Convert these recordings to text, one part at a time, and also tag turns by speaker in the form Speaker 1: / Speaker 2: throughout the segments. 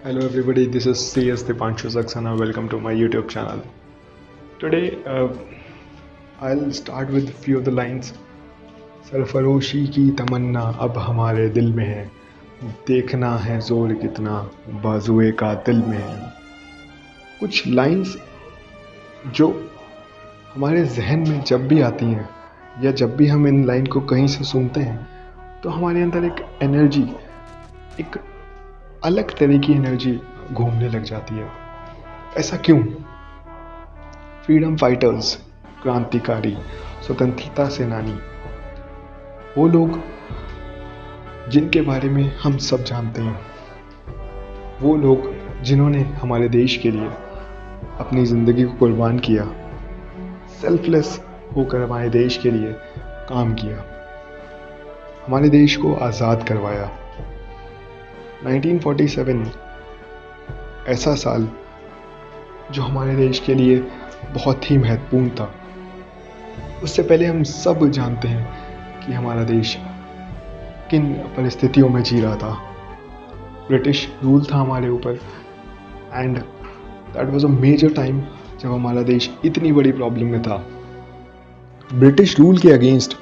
Speaker 1: Hello everybody, this is CS Dipanshu Saxena. Welcome to my YouTube channel. Today I'll start with a few of the lines. सरफरोशी की तमन्ना अब हमारे दिल में है, देखना है जोर कितना बाजुए का दिल में है. कुछ लाइंस जो हमारे जहन में जब भी आती हैं या जब भी हम इन लाइन को कहीं से सुनते हैं तो हमारे अंदर एक एनर्जी, एक अलग तरह की एनर्जी घूमने लग जाती है. ऐसा क्यों? फ्रीडम फाइटर्स, क्रांतिकारी, स्वतंत्रता सेनानी, वो लोग जिनके बारे में हम सब जानते हैं, वो लोग जिन्होंने हमारे देश के लिए अपनी ज़िंदगी को कुर्बान किया, सेल्फलेस होकर हमारे देश के लिए काम किया, हमारे देश को आज़ाद करवाया. 1947 ऐसा साल जो हमारे देश के लिए बहुत ही महत्वपूर्ण था. उससे पहले हम सब जानते हैं कि हमारा देश किन परिस्थितियों में जी रहा था. ब्रिटिश रूल था हमारे ऊपर and that was a major time जब हमारा देश इतनी बड़ी प्रॉब्लम में था. ब्रिटिश रूल के अगेंस्ट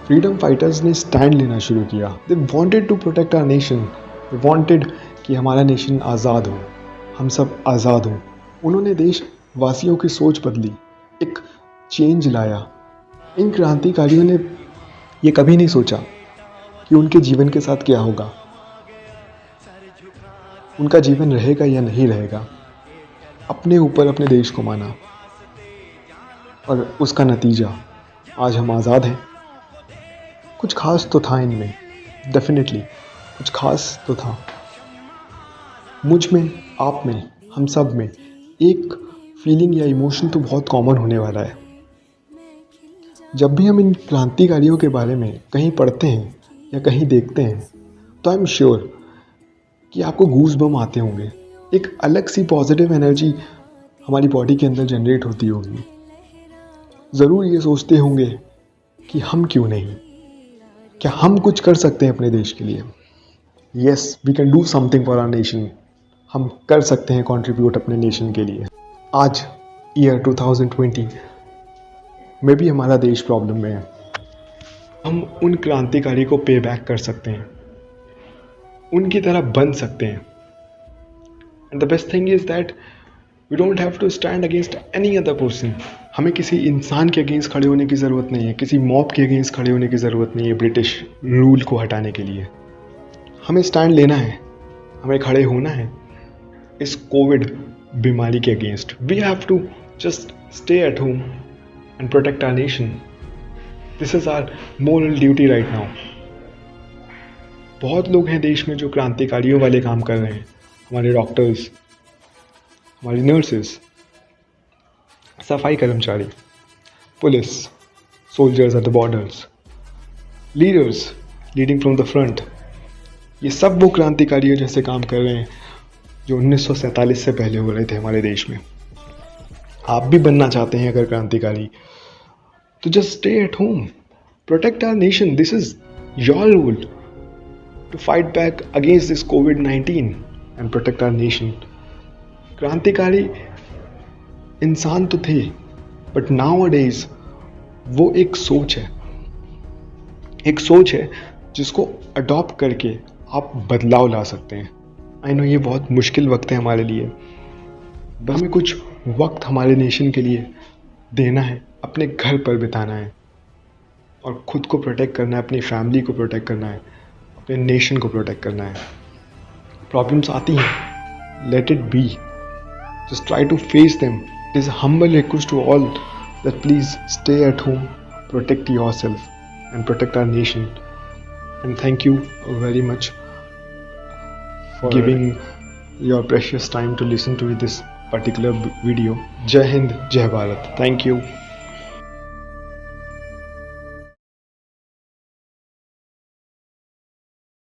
Speaker 1: फ्रीडम फाइटर्स ने स्टैंड लेना शुरू किया. They wanted to protect our nation. They wanted कि हमारा नेशन आज़ाद हो, हम सब आज़ाद हों. उन्होंने देशवासियों की सोच बदली, एक चेंज लाया. इन क्रांतिकारियों ने ये कभी नहीं सोचा कि उनके जीवन के साथ क्या होगा, उनका जीवन रहेगा या नहीं रहेगा. अपने ऊपर अपने देश को माना और उसका नतीजा आज हम आज़ाद हैं. कुछ खास तो था इनमें, डेफिनेटली कुछ खास तो था. मुझ में, आप में, हम सब में एक फीलिंग या इमोशन तो बहुत कॉमन होने वाला है. जब भी हम इन क्रांतिकारियों के बारे में कहीं पढ़ते हैं या कहीं देखते हैं तो आई एम श्योर कि आपको गूज़ बम आते होंगे. एक अलग सी पॉजिटिव एनर्जी हमारी बॉडी के अंदर जनरेट होती होगी. ज़रूर ये सोचते होंगे कि हम क्यों नहीं, क्या हम कुछ कर सकते हैं अपने देश के लिए. Yes, we can do something for our nation. हम कर सकते हैं कंट्रीब्यूट अपने नेशन के लिए. आज ईयर 2020 में भी हमारा देश प्रॉब्लम में है. हम उन क्रांतिकारी को पे बैक कर सकते हैं, उनकी तरह बन सकते हैं. And the best thing is that we don't have to stand against any other person. हमें किसी इंसान के अगेंस्ट खड़े होने की ज़रूरत नहीं है, किसी मॉब के अगेंस्ट खड़े होने की ज़रूरत नहीं है. ब्रिटिश रूल को हटाने के लिए हमें स्टैंड लेना है, हमें खड़े होना है इस कोविड बीमारी के against. We have to just stay at home and protect our nation. This is our moral duty right now. बहुत लोग हैं देश में जो क्रांतिकारियों वाले काम कर रहे हैं. हमारे डॉक्टर्स, हमारी नर्सेस, सफाई कर्मचारी, police, soldiers at the borders, leaders leading from the front. ये सब वो क्रांतिकारियों जैसे काम कर रहे हैं जो 1947 से पहले हो रहे थे हमारे देश में. आप भी बनना चाहते हैं अगर क्रांतिकारी, तो just stay at home, protect our nation. This is your role to fight back against this कोविड-19 एंड प्रोटेक्ट आवर नेशन. क्रांतिकारी इंसान तो थे, बट नाउअडेज वो एक सोच है, एक सोच है जिसको अडॉप्ट करके आप बदलाव ला सकते हैं. आई नो ये बहुत मुश्किल वक्त है हमारे लिए, बस हमें कुछ वक्त हमारे नेशन के लिए देना है, अपने घर पर बिताना है और ख़ुद को प्रोटेक्ट करना है, अपनी फैमिली को प्रोटेक्ट करना है, अपने नेशन को प्रोटेक्ट करना है. प्रॉब्लम्स आती हैं, let it be, just try to face them. It is humble request to all that please stay at home, protect yourself and protect our nation. And thank you very much for giving your precious time to listen to this particular video. Jai Hind, Jai Bharat. Thank you.